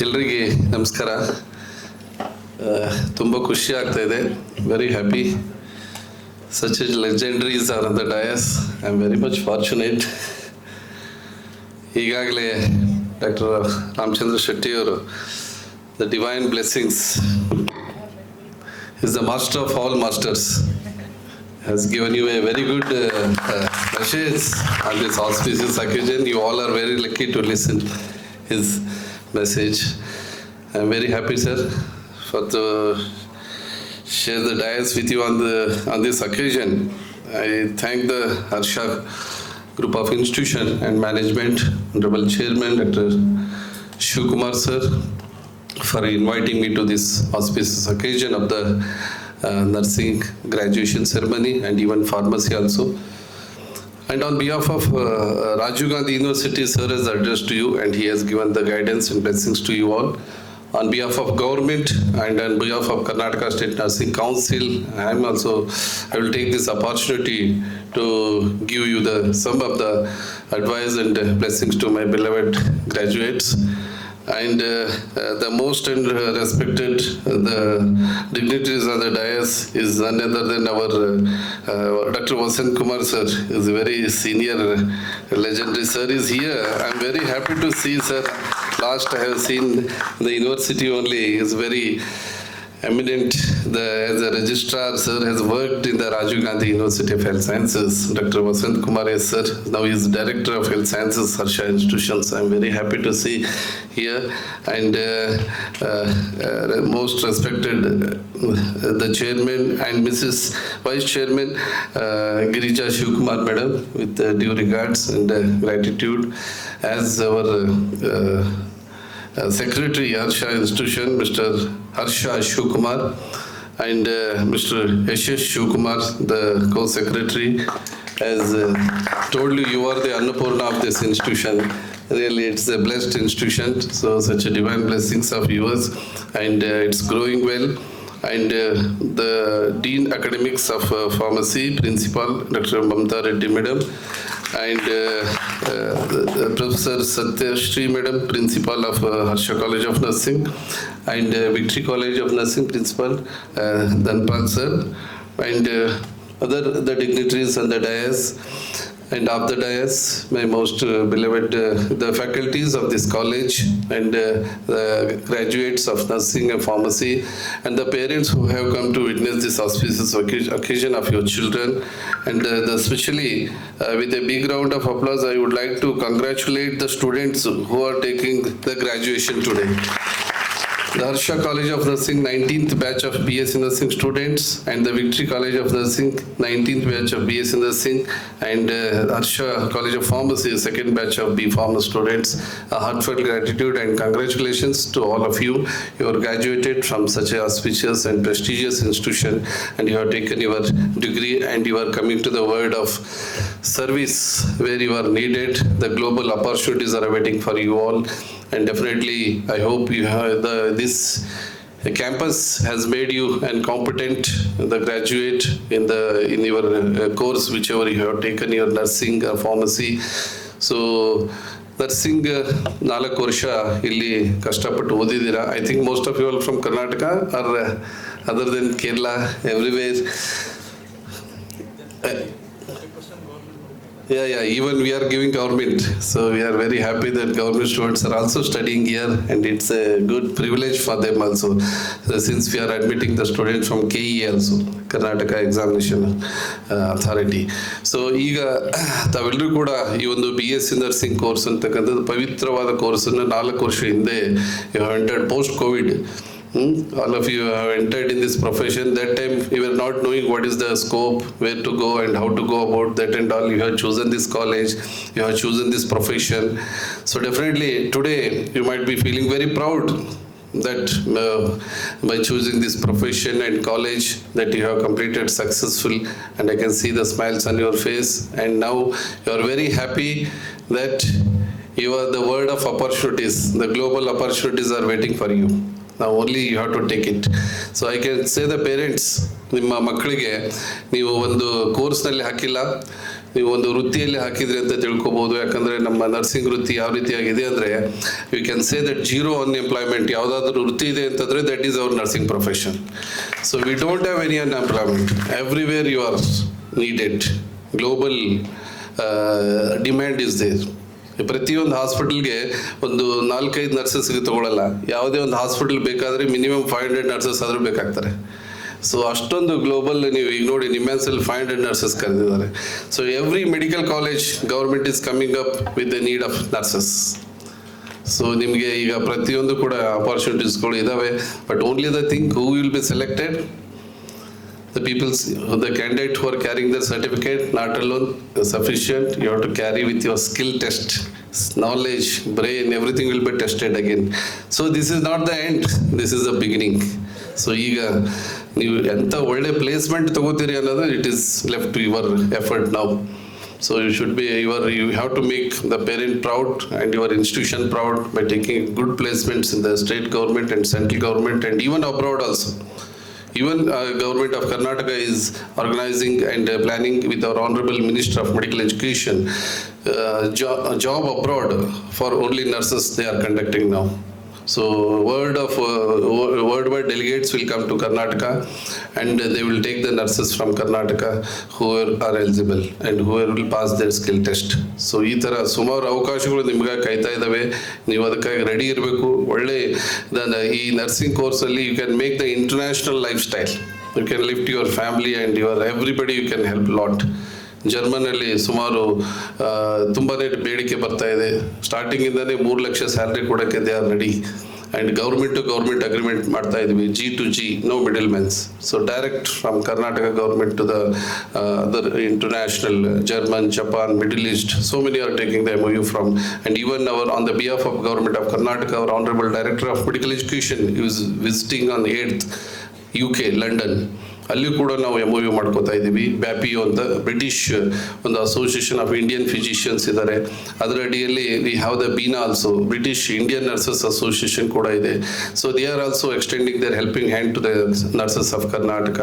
ಎಲ್ಲರಿಗೆ ನಮಸ್ಕಾರ. ತುಂಬ ಖುಷಿ ಆಗ್ತಾ ಇದೆ. Very happy. Such a legendaries are on the dais. I am very much fortunate. ಈಗಾಗಲೇ ಡಾಕ್ಟರ್ ರಾಮಚಂದ್ರ ಶೆಟ್ಟಿ ಅವರು the divine blessings is the master of all masters, has given you a very good message on this auspicious occasion. You all are very lucky to listen his message. I am very happy, sir, for to share the dais with you on this occasion. I thank the Harsha Group of Institution and Management, Honorable Chairman Dr. Shivkumar sir, for inviting me to this auspicious occasion of the nursing graduation ceremony and even pharmacy also. And on behalf of Rajiv Gandhi University, sir has addressed to you and he has given the guidance and blessings to you all. On behalf of government and on behalf of Karnataka State Nursing Council, I will take this opportunity to give you some of the advice and blessings to my beloved graduates. And the most and respected the dignitaries on the dais is none other than our Dr. Vasant Kumar sir, is a very senior legendary sir is here. I am very happy to see sir. Last I have seen the university only, is very eminent. As a registrar, sir has worked in the Rajiv Gandhi University of Health Sciences. Dr. Vasant Kumar sir, now he is Director of Health Sciences, Harsha Institutions. I am very happy to see here. And most respected the Chairman and Mrs. Vice Chairman Girija Shivkumar Madam, with due regards and gratitude, as our Secretary Harsha Institution, Mr. Harsha Shivkumar, and Mr. Yashish Shivkumar, the co-secretary, has told you, you are the Annapurna of this institution. Really, it's a blessed institution. So, such a divine blessings of yours, and it's growing well. And the Dean Academics of Pharmacy, Principal Dr. Mamta Reddy Madam, and Professor Satya Shri Madam, Principal of Harsha College of Nursing, and Victory College of Nursing Principal Dhanpal sir, and the dignitaries on the dais. And of the dais, my most beloved the faculties of this college, and the graduates of nursing and pharmacy, and the parents who have come to witness this auspicious occasion of your children. And especially with a big round of applause, I would like to congratulate the students who are taking the graduation today. The Harsha College of Nursing 19th batch of BSc Nursing students, and the Victory College of Nursing 19th batch of BSc Nursing, and Harsha College of Pharmacy 2nd batch of B.Pharma students. A heartfelt gratitude and congratulations to all of you. You are graduated from such a auspicious and prestigious institution, and you have taken your degree, and you are coming to the world of service where you are needed. The global opportunities are awaiting for you all. And definitely, I hope you have this campus has made you and competent, the graduate in your course, whichever you have taken, your nursing or pharmacy. So, nursing 4 ವರ್ಷ ಇಲ್ಲಿ ಕಷ್ಟಪಟ್ಟು ಓದಿದ್ದೀರಾ. I think most of you all from Karnataka or other than Kerala, everywhere. Yeah, even we are giving government. So we are very happy that government students are also studying here, and it's a good privilege for them also. So since we are admitting the students from KE also, Karnataka Examination Authority. So ಈಗ ತಾವೆಲ್ಲರೂ ಕೂಡ ಈ ಒಂದು BSc nursing course ಅಂತಕ್ಕಂಥದ್ದು ಪವಿತ್ರವಾದ ಕೋರ್ಸನ್ನು 4 ವರ್ಷ ಹಿಂದೆ you have entered post covid. All of you have entered in this profession. That time you were not knowing what is the scope, where to go and how to go about that and all. You have chosen this college, you have chosen this profession. So definitely today you might be feeling very proud that by choosing this profession and college that you have completed successful, and I can see the smiles on your face, and now you are very happy that you are the world of opportunities. The global opportunities are waiting for you. Now only you have to take it. So I can say the parents, ನಿಮ್ಮ ಮಕ್ಕಳಿಗೆ ನೀವು ಒಂದು ಕೋರ್ಸ್ನಲ್ಲಿ ಹಾಕಿಲ್ಲ, ನೀವು ಒಂದು ವೃತ್ತಿಯಲ್ಲಿ ಹಾಕಿದ್ರಿ ಅಂತ ತಿಳ್ಕೊಬೋದು. ಯಾಕಂದರೆ ನಮ್ಮ ನರ್ಸಿಂಗ್ ವೃತ್ತಿ ಯಾವ ರೀತಿಯಾಗಿದೆ ಅಂದರೆ, you can say that zero unemployment. ಯಾವುದಾದ್ರೂ ವೃತ್ತಿ ಇದೆ ಅಂತಂದರೆ that is our nursing profession. So we don't have any unemployment. Everywhere you are needed. Global demand is there. ಪ್ರತಿಯೊಂದು ಹಾಸ್ಪಿಟಲ್ಗೆ ಒಂದು 4-5 ನರ್ಸಸ್ಗೆ ತಗೊಳ್ಳಲ್ಲ. ಯಾವುದೇ ಒಂದು ಹಾಸ್ಪಿಟಲ್ ಬೇಕಾದರೆ ಮಿನಿಮಮ್ 500 ನರ್ಸಸ್ ಆದರೂ ಬೇಕಾಗ್ತಾರೆ. ಸೊ ಅಷ್ಟೊಂದು ಗ್ಲೋಬಲ್, ನೀವು ಈಗ ನೋಡಿ ನಿಮ್ಯಾನ್ಸಲ್ಲಿ 500 ನರ್ಸಸ್ ಕರೆದಿದ್ದಾರೆ. So every medical college government is coming up with the need of nurses. So ನಿಮಗೆ ಈಗ ಪ್ರತಿಯೊಂದು ಕೂಡ ಅಪಾರ್ಚುನಿಟೀಸ್ಗಳು ಇದ್ದಾವೆ. But only the thing who will be selected, the candidate who are carrying their certificate, not alone sufficient. You have to carry with your skill test, knowledge, brain, everything will be tested again. So this is not the end, this is the beginning. So ಈಗ ನೀವು ಎಂಥ ಒಳ್ಳೆ placement ತಗೋತೀರಿ ಅನ್ನೋದು it is left to your effort now. So you should be, you have to make the parent proud and your institution proud by taking good placements in the state government and central government and even abroad also. Even government of Karnataka is organizing and planning with our Honorable Minister of Medical Education job abroad for only nurses they are conducting now. So worldwide delegates will come to Karnataka and they will take the nurses from Karnataka who are eligible and who will pass their skill test. So ಈ ಥರ ಸುಮಾರು ಅವಕಾಶಗಳು ನಿಮ್ಗೆ ಕಾಯ್ತಾ ಇದ್ದಾವೆ. ನೀವು ಅದಕ್ಕಾಗಿ ready ಇರಬೇಕು. ಒಳ್ಳೆ ಈ ನರ್ಸಿಂಗ್ ಕೋರ್ಸಲ್ಲಿ you can make the international life style. You can lift your family and your everybody you can help lot. ಜರ್ಮನಲ್ಲಿ ಸುಮಾರು ತುಂಬಾ ಬೇಡಿಕೆ ಬರ್ತಾ ಇದೆ. ಸ್ಟಾರ್ಟಿಂಗಿಂದನೇ 3 ಲಕ್ಷ ಸ್ಯಾಲ್ರಿ ಕೊಡೋಕ್ಕೆ they are ready. And government to government agreement ಮಾಡ್ತಾ ಇದ್ವಿ, G2G, no middle mens. So direct from Karnataka government to the other international, German, Japan, middle east, so many are taking the MOU from. And even on the behalf of government of Karnataka, our Honorable Director of Medical Education is visiting on 8th UK, London. ಅಲ್ಲಿ ಕೂಡ ನಾವು MOU ಮಾಡ್ಕೋತಾ ಇದ್ದೀವಿ. ಬ್ಯಾಪಿಯೋ ಅಂತ British ಒಂದು association of Indian physicians ಇದ್ದಾರೆ. ಅದರ ಅಡಿಯಲ್ಲಿ we have the BINA also, British Indian nurses association ಕೂಡ ಇದೆ. So they are also extending their helping hand to the nurses of Karnataka.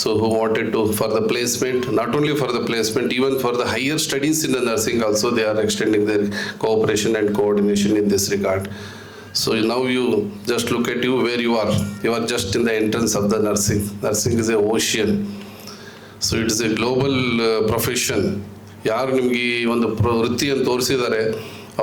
So who wanted to for the placement, not only for the placement, even for the higher studies in the nursing also they are extending their cooperation and coordination in this regard. So now you just look at you where you are. You are just in the entrance of the nursing. Nursing is a ocean. So it is a global profession. ಯಾರು ನಿಮಗೆ ಒಂದು ವೃತ್ತಿಯನ್ನು ತೋರಿಸಿದ್ದಾರೆ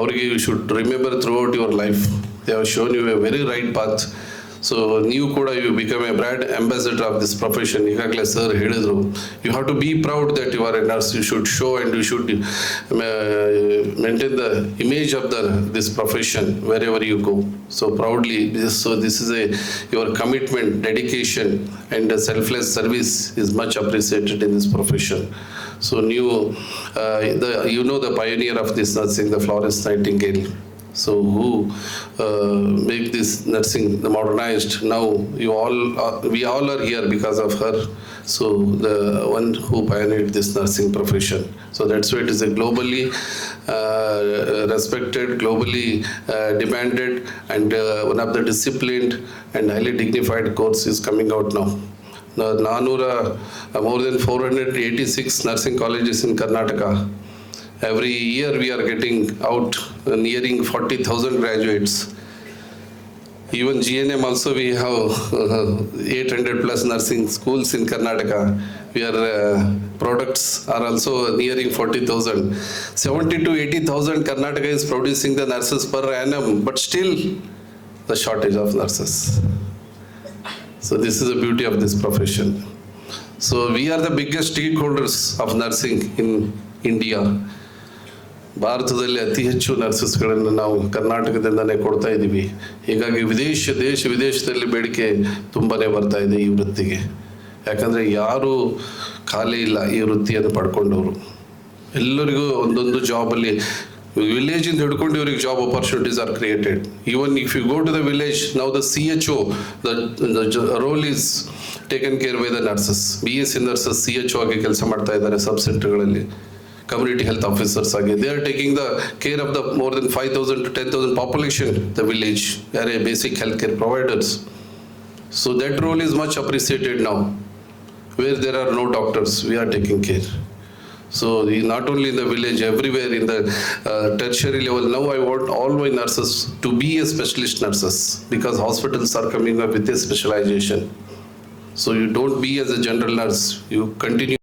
ಅವರಿಗೆ you should remember throughout your life. They have shown you a very right path. So ನೀವು ಕೂಡ you become a brand ambassador of this profession. ಈಗಾಗಲೇ sir ಹೇಳಿದರು, you have to be proud that you are a nurse. You should show and you should maintain the image of this profession wherever you go. So proudly this is your commitment, dedication and selfless service is much appreciated in this profession. So ನೀವು you know the pioneer of this nursing, the Florence Nightingale. So who make this nursing modernized? Now we all are here because of her. So the one who pioneered this nursing profession. So that's why it is a globally respected, globally demanded, and one of the disciplined and highly dignified course is coming out now. More than 486 nursing colleges in Karnataka. Every year we are getting out nearing 40,000 graduates. Even GNM also we have 800 plus nursing schools in Karnataka. Products are also nearing 40,000. 70 to 80,000 Karnataka is producing the nurses per annum, but still the shortage of nurses. So this is the beauty of this profession. So we are the biggest stakeholders of nursing in India. ಭಾರತದಲ್ಲಿ ಅತಿ ಹೆಚ್ಚು ನರ್ಸಸ್ಗಳನ್ನು ನಾವು ಕರ್ನಾಟಕದಿಂದನೇ ಕೊಡ್ತಾ ಇದ್ದೀವಿ. ಹೀಗಾಗಿ ದೇಶ ವಿದೇಶದಲ್ಲಿ ಬೇಡಿಕೆ ತುಂಬಾ ಬರ್ತಾ ಇದೆ ಈ ವೃತ್ತಿಗೆ. ಯಾಕಂದರೆ ಯಾರೂ ಖಾಲಿ ಇಲ್ಲ ಈ ವೃತ್ತಿಯನ್ನು ಪಡ್ಕೊಂಡವರು. ಎಲ್ಲರಿಗೂ ಒಂದೊಂದು ಜಾಬಲ್ಲಿ, ವಿಲೇಜಿಂದ ಹಿಡ್ಕೊಂಡು ಇವರಿಗೆ job opportunities are created. Even if you go to the village, now the CHO, the role is taken care by the nurses. BSc nurses CHO ಆಗಿ ಕೆಲಸ ಮಾಡ್ತಾ ಇದ್ದಾರೆ ಸಬ್ ಸೆಂಟರ್ಗಳಲ್ಲಿ. Community health officers again, they are taking the care of the more than 5,000 to 10,000 population, the village. They are a basic healthcare providers. So that role is much appreciated now. Where there are no doctors, we are taking care. So not only in the village, everywhere in the tertiary level. Now I want all my nurses to be a specialist nurses because hospitals are coming up with a specialization. So you don't be as a general nurse. You continue